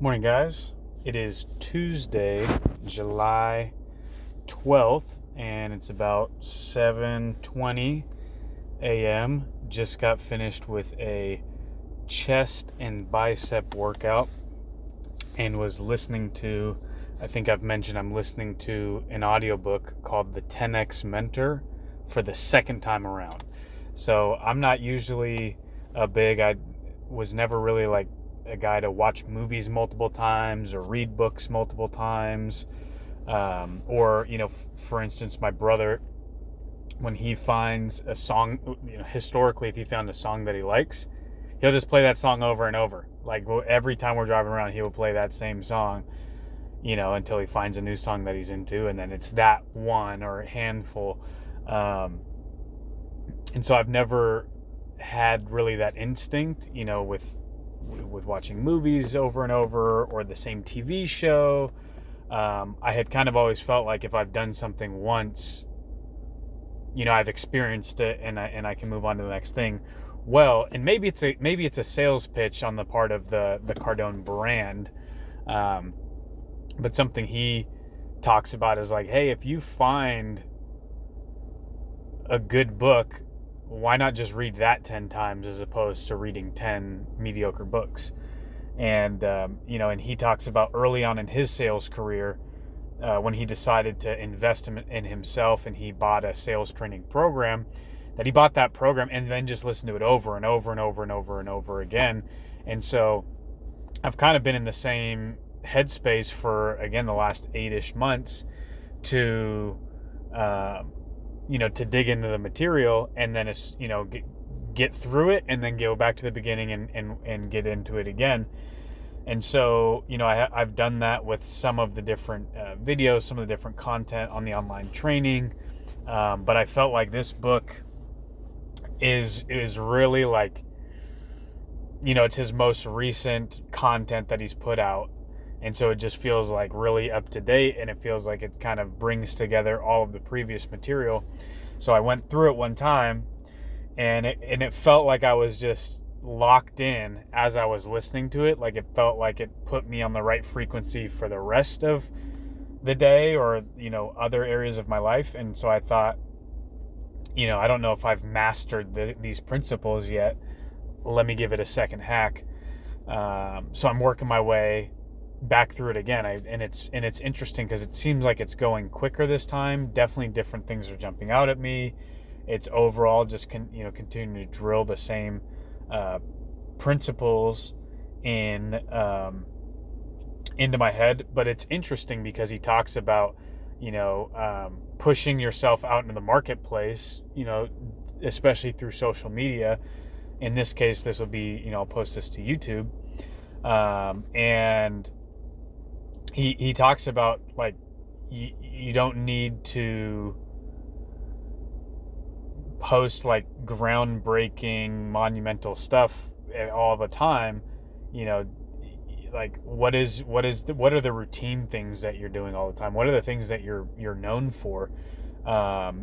Morning, guys. It is Tuesday, July 12th, and it's about 7:20 a.m. Just got finished with a chest and bicep workout and was listening to, I think I've mentioned I'm listening to an audiobook called The 10X Mentor for the second time around. So I'm not usually I was never really like a guy to watch movies multiple times or read books multiple times. Or, for instance, my brother, when he finds a song, historically, if he found a song that he likes, he'll just play that song over and over. Like every time we're driving around, he will play that same song, until he finds a new song that he's into. And then it's that one or a handful. And so I've never had really that instinct, with watching movies over and over or the same TV show. I had kind of always felt like if I've done something once, I've experienced it and I can move on to the next thing. Well, and maybe it's a sales pitch on the part of the Cardone brand. But something he talks about is like, hey, if you find a good book, why not just read that 10 times as opposed to reading 10 mediocre books? And, and he talks about early on in his sales career, when he decided to invest in himself and he bought a sales training program, that he bought that program and then just listened to it over and over and over and over and over again. And so I've kind of been in the same headspace for, again, the last 8-ish months to dig into the material and then it's, get through it and then go back to the beginning and get into it again. And so, I've done that with some of the different videos, some of the different content on the online training. But I felt like this book is really like, it's his most recent content that he's put out. And so it just feels like really up to date, and it feels like it kind of brings together all of the previous material. So I went through it one time, and it felt like I was just locked in as I was listening to it. Like it felt like it put me on the right frequency for the rest of the day or, other areas of my life. And so I thought, I don't know if I've mastered these principles yet. Let me give it a second hack. So I'm working my way back through it again. And it's interesting because it seems like it's going quicker this time. Definitely different things are jumping out at me. It's overall just continuing to drill the same principles into my head. But it's interesting because he talks about pushing yourself out into the marketplace, especially through social media. In this case, this will be, I'll post this to YouTube. And he talks about like you don't need to post like groundbreaking monumental stuff all the time. Like what are the routine things that you're doing all the time? What are the things that you're known for? How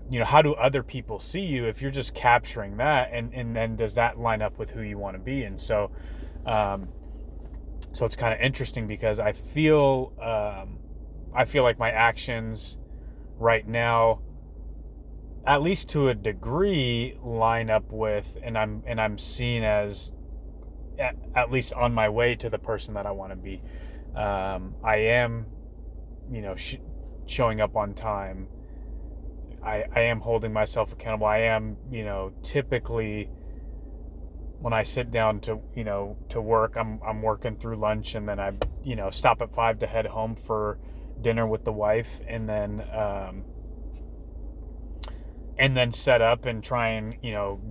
do other people see you if you're just capturing that, and then does that line up with who you want to be? And so it's kind of interesting because I feel like my actions right now, at least to a degree, line up with, and I'm seen as at least on my way to the person that I want to be. I am, showing up on time. I am holding myself accountable. I am, typically when I sit down to work, I'm working through lunch, and then I, stop at 5 to head home for dinner with the wife, and then set up and try and,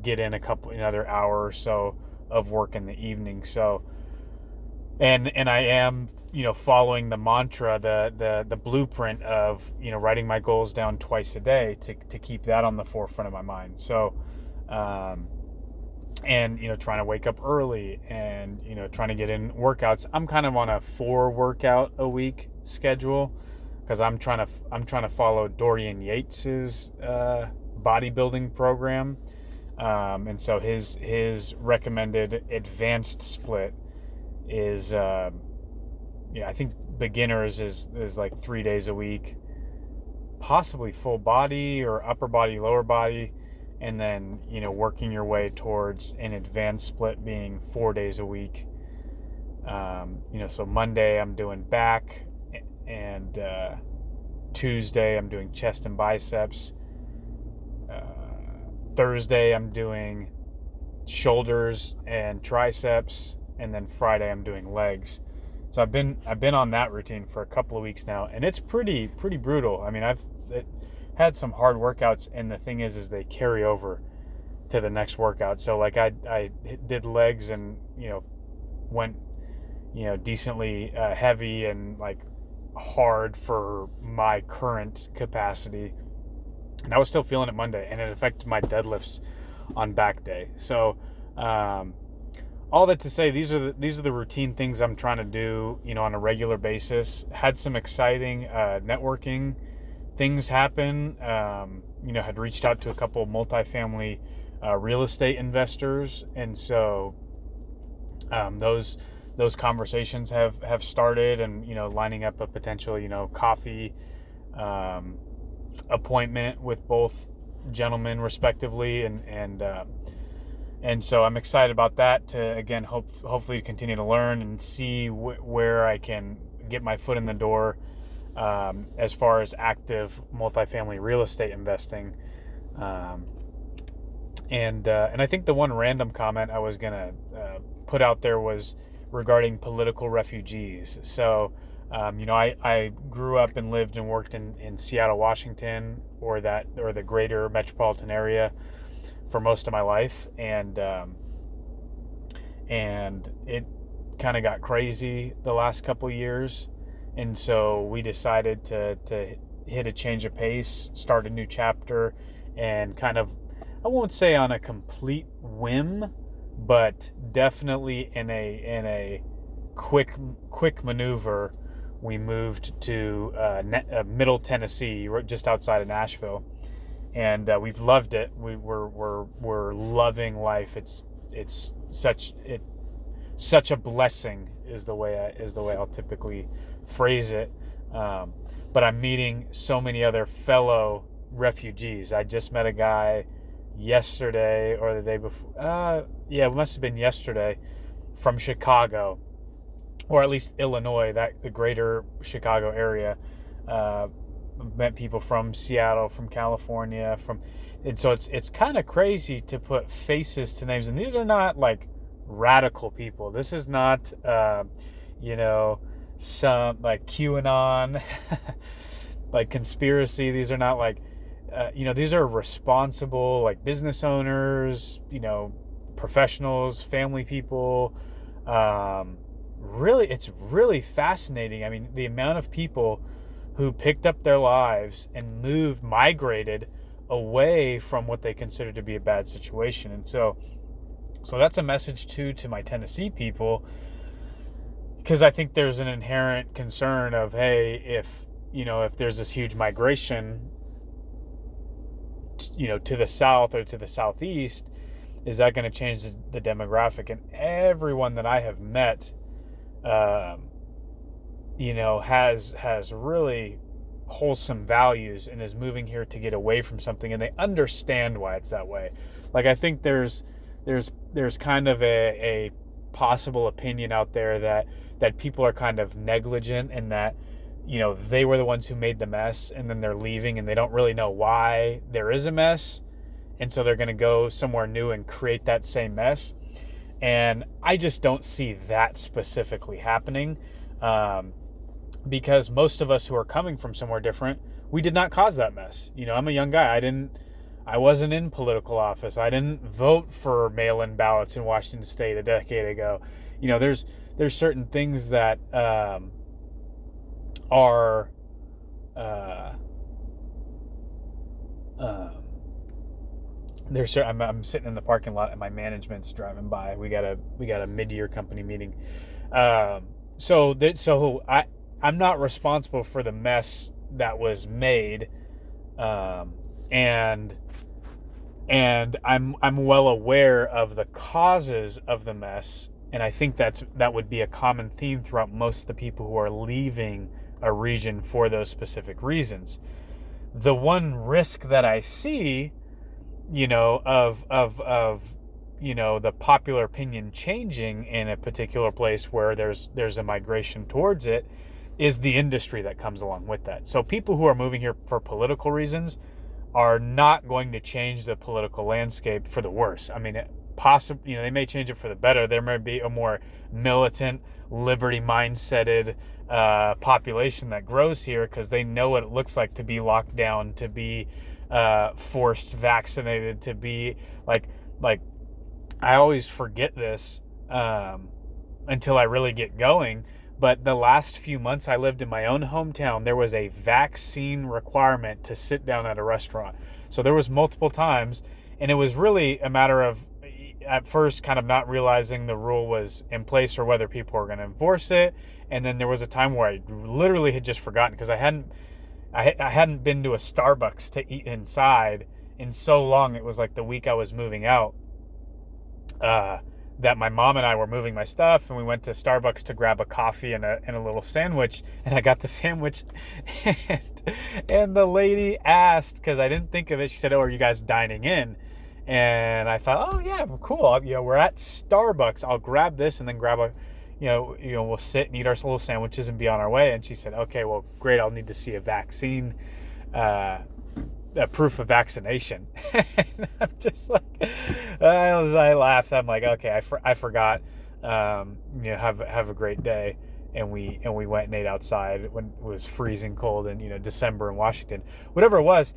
get in another hour or so of work in the evening. So, and I am, following the mantra, the blueprint of, writing my goals down twice a day to keep that on the forefront of my mind. So, and, trying to wake up early and, trying to get in workouts. I'm kind of on a 4 workout a week schedule because I'm trying to follow Dorian Yates's bodybuilding program. And so his recommended advanced split is I think beginners is like 3 days a week, possibly full body or upper body, lower body, and then, working your way towards an advanced split being 4 days a week. So Monday I'm doing back, and Tuesday I'm doing chest and biceps. Thursday I'm doing shoulders and triceps, and then Friday I'm doing legs. So I've been on that routine for a couple of weeks now, and it's pretty brutal. I mean, I've had some hard workouts, and the thing is they carry over to the next workout. So like I did legs, and went decently heavy and like hard for my current capacity, and I was still feeling it Monday, and it affected my deadlifts on back day. So all that to say, these are the routine things I'm trying to do, on a regular basis. Had some exciting networking things happen. Had reached out to a couple of multifamily real estate investors, and so those conversations have started, and lining up a potential coffee appointment with both gentlemen respectively, and so I'm excited about that, to again hopefully continue to learn and see where I can get my foot in the door as far as active multifamily real estate investing. And I think the one random comment I was gonna put out there was regarding political refugees. So I grew up and lived and worked in Seattle, Washington, or the greater metropolitan area for most of my life, and it kind of got crazy the last couple years, and so we decided to hit a change of pace, start a new chapter, and kind of, I won't say on a complete whim, but definitely in a quick maneuver, we moved to Middle Tennesse, just outside of Nashville. And we've loved it. We're loving life. It's such a blessing is the way I'll typically phrase it. But I'm meeting so many other fellow refugees. I just met a guy yesterday or the day before. It must have been yesterday, from Chicago, or at least Illinois, the greater Chicago area. Met people from Seattle, from California, and so it's kind of crazy to put faces to names. And these are not like radical people. This is not some like QAnon like conspiracy. These are not like these are responsible like business owners, professionals, family people. It's really fascinating. I mean, the amount of people who picked up their lives and migrated away from what they consider to be a bad situation. And so that's a message to my Tennessee people, because I think there's an inherent concern of, hey, if there's this huge migration, to the south or to the southeast, is that going to change the demographic? And everyone that I have met, has really wholesome values and is moving here to get away from something, and they understand why it's that way. Like, I think there's kind of a possible opinion out there that people are kind of negligent, and that they were the ones who made the mess, and then they're leaving and they don't really know why there is a mess, and so they're going to go somewhere new and create that same mess. And I just don't see that specifically happening, because most of us who are coming from somewhere different, we did not cause that mess. I'm a young guy. I wasn't in political office. I didn't vote for mail-in ballots in Washington State a decade ago. There's certain things that are I'm sitting in the parking lot and my management's driving by. We got a mid-year company meeting. So I'm not responsible for the mess that was made, and I'm well aware of the causes of the mess, And I think that would be a common theme throughout most of the people who are leaving a region for those specific reasons. The one risk that I see, of the popular opinion changing in a particular place where there's a migration towards it, is the industry that comes along with that. So people who are moving here for political reasons are not going to change the political landscape for the worse. I mean, possibly, they may change it for the better. There may be a more militant, liberty mindseted population that grows here because they know what it looks like to be locked down, to be forced vaccinated, to be like I always forget this until I really get going. But the last few months I lived in my own hometown, there was a vaccine requirement to sit down at a restaurant. So there was multiple times, and it was really a matter of, at first, kind of not realizing the rule was in place or whether people were going to enforce it. And then there was a time where I literally had just forgotten because I hadn't been to a Starbucks to eat inside in so long. It was like the week I was moving out. That my mom and I were moving my stuff, and we went to Starbucks to grab a coffee and a little sandwich, and I got the sandwich, and the lady asked, because I didn't think of it, she said, "Oh, are you guys dining in?" And I thought, "Oh yeah, cool. We're at Starbucks. I'll grab this and then grab a, we'll sit and eat our little sandwiches and be on our way." And she said, "Okay, well, great. I'll need to see a vaccine, a proof of vaccination." And I'm just like, I laughed. I'm like, okay, I forgot. Have a great day. And we went and ate outside when it was freezing cold in December in Washington, whatever it was.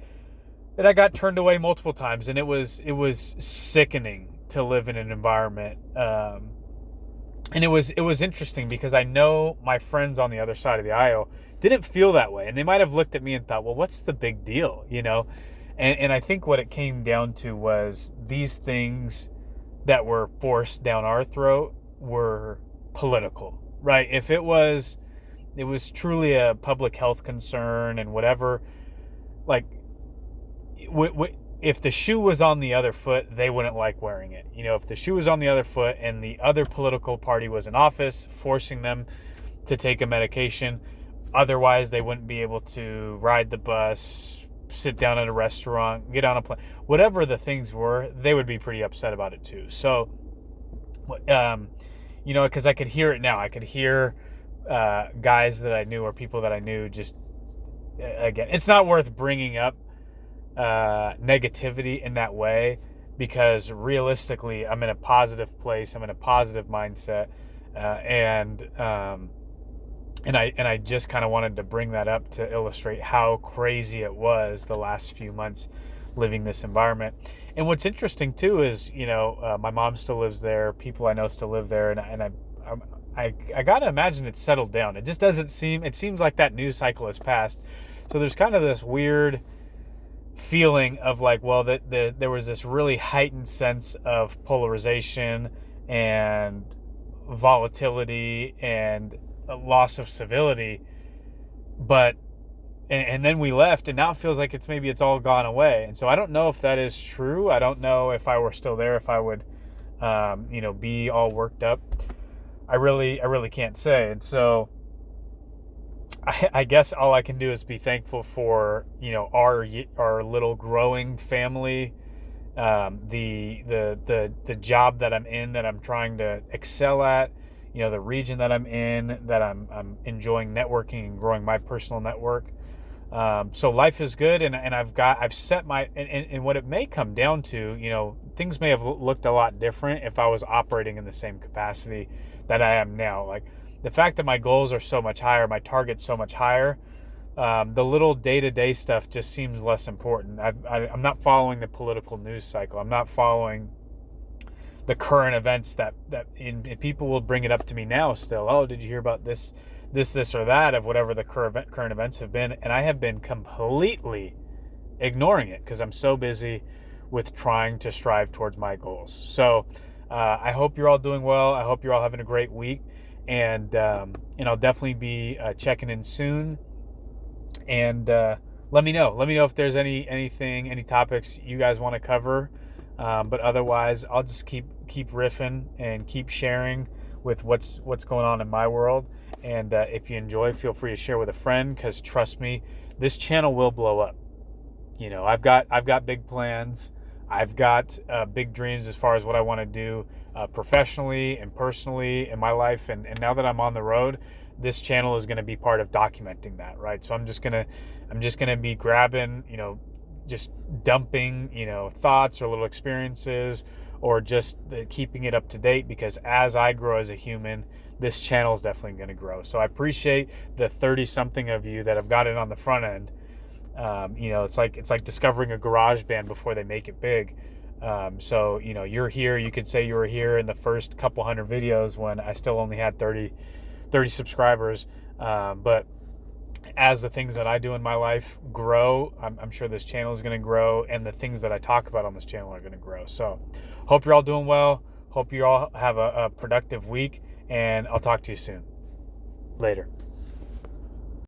And I got turned away multiple times, and it was sickening to live in an environment. And it was interesting because I know my friends on the other side of the aisle didn't feel that way. And they might have looked at me and thought, well, what's the big deal? And I think what it came down to was these things that were forced down our throat were political, right? If it was truly a public health concern and whatever, like, if the shoe was on the other foot, they wouldn't like wearing it. If the shoe was on the other foot and the other political party was in office, forcing them to take a medication, otherwise they wouldn't be able to ride the bus, sit down at a restaurant, get on a plane, whatever the things were, they would be pretty upset about it too. So, because I could hear it now. I could hear guys that I knew or people that I knew just, again, it's not worth bringing up negativity in that way, because realistically I'm in a positive place, I'm in a positive mindset, and I just kind of wanted to bring that up to illustrate how crazy it was the last few months living this environment. And what's interesting too is my mom still lives there, people I know still live there, and I gotta imagine it's settled down. It just doesn't seem, it seems like that news cycle has passed. So there's kind of this weird feeling of like, well, that there was this really heightened sense of polarization and volatility and a loss of civility, and then we left, and now it feels like it's all gone away. And so I don't know if that is true. I don't know if I were still there, if I would be all worked up. I really can't say. And so I guess all I can do is be thankful for our little growing family, the job that I'm in, that I'm trying to excel at, the region that I'm in, that I'm enjoying networking and growing my personal network. So life is good, and I've set my, and what it may come down to, things may have looked a lot different if I was operating in the same capacity that I am now. Like, the fact that my goals are so much higher, my target's so much higher, the little day-to-day stuff just seems less important. I'm not following the political news cycle. I'm not following the current events that and people will bring it up to me now still. Oh, did you hear about this or that, of whatever the current events have been? And I have been completely ignoring it because I'm so busy with trying to strive towards my goals. So I hope you're all doing well. I hope you're all having a great week. And I'll definitely be checking in soon. And let me know if there's any topics you guys want to cover. But otherwise, I'll just keep riffing and keep sharing with what's going on in my world. And if you enjoy, feel free to share with a friend, because trust me, this channel will blow up. You know, I've got big plans. I've got big dreams as far as what I want to do professionally and personally in my life. And now that I'm on the road, this channel is going to be part of documenting that, right? So I'm just gonna be grabbing, just dumping, thoughts or little experiences, or just keeping it up to date, because as I grow as a human, this channel is definitely going to grow. So I appreciate the 30 something of you that have got it on the front end. It's like discovering a garage band before they make it big. So you're here. You could say you were here in the first couple hundred videos when I still only had 30 subscribers. But as the things that I do in my life grow, I'm sure this channel is going to grow, and the things that I talk about on this channel are going to grow. So hope you're all doing well. Hope you all have a productive week, and I'll talk to you soon. Later.